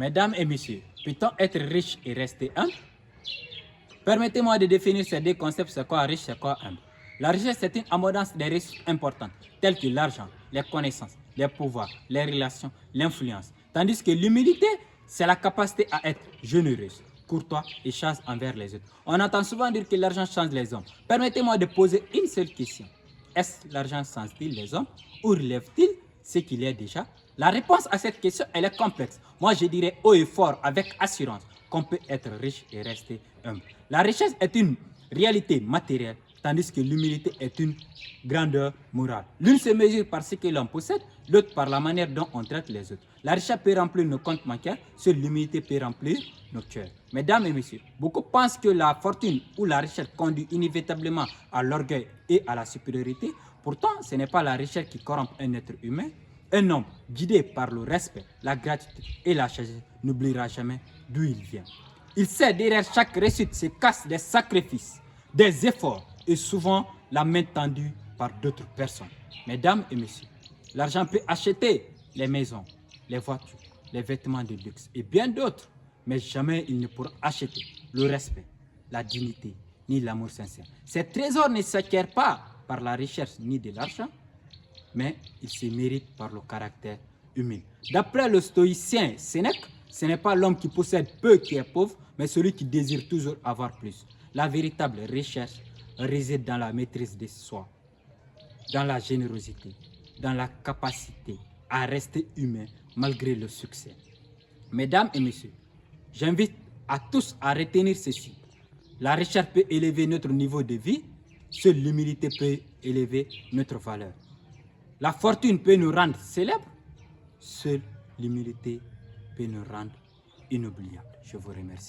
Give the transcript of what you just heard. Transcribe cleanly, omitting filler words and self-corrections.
Mesdames et messieurs, peut-on être riche et rester humble? Permettez-moi de définir ces deux concepts, c'est quoi riche, c'est quoi humble. La richesse, c'est une abondance des ressources importantes, telles que l'argent, les connaissances, les pouvoirs, les relations, l'influence. Tandis que l'humilité, c'est la capacité à être généreuse, courtois et chaste envers les autres. On entend souvent dire que l'argent change les hommes. Permettez-moi de poser une seule question. Est-ce que l'argent change-t-il les hommes ou relève-t-il ce qu'il est déjà? La réponse à cette question, elle est complexe. Moi, je dirais haut et fort, avec assurance, qu'on peut être riche et rester humble. La richesse est une réalité matérielle, tandis que l'humilité est une grandeur morale. L'une se mesure par ce que l'on possède, l'autre par la manière dont on traite les autres. La richesse peut remplir nos comptes bancaires, seule l'humilité peut remplir nos cœurs. Mesdames et messieurs, beaucoup pensent que la fortune ou la richesse conduit inévitablement à l'orgueil et à la supériorité. Pourtant, ce n'est pas la richesse qui corrompt un être humain. Un homme guidé par le respect, la gratitude et la sagesse n'oubliera jamais d'où il vient. Il sait derrière chaque réussite se cachent des sacrifices, des efforts et souvent la main tendue par d'autres personnes. Mesdames et messieurs, l'argent peut acheter les maisons, les voitures, les vêtements de luxe et bien d'autres, mais jamais il ne pourra acheter le respect, la dignité ni l'amour sincère. Ces trésors ne s'acquièrent pas par la recherche ni de l'argent, mais il se mérite par le caractère humble. D'après le stoïcien Sénèque, ce n'est pas l'homme qui possède peu qui est pauvre, mais celui qui désire toujours avoir plus. La véritable richesse réside dans la maîtrise de soi, dans la générosité, dans la capacité à rester humain malgré le succès. Mesdames et messieurs, j'invite à tous à retenir ceci. La richesse peut élever notre niveau de vie, seule l'humilité peut élever notre valeur. La fortune peut nous rendre célèbres, seule l'humilité peut nous rendre inoubliables. Je vous remercie.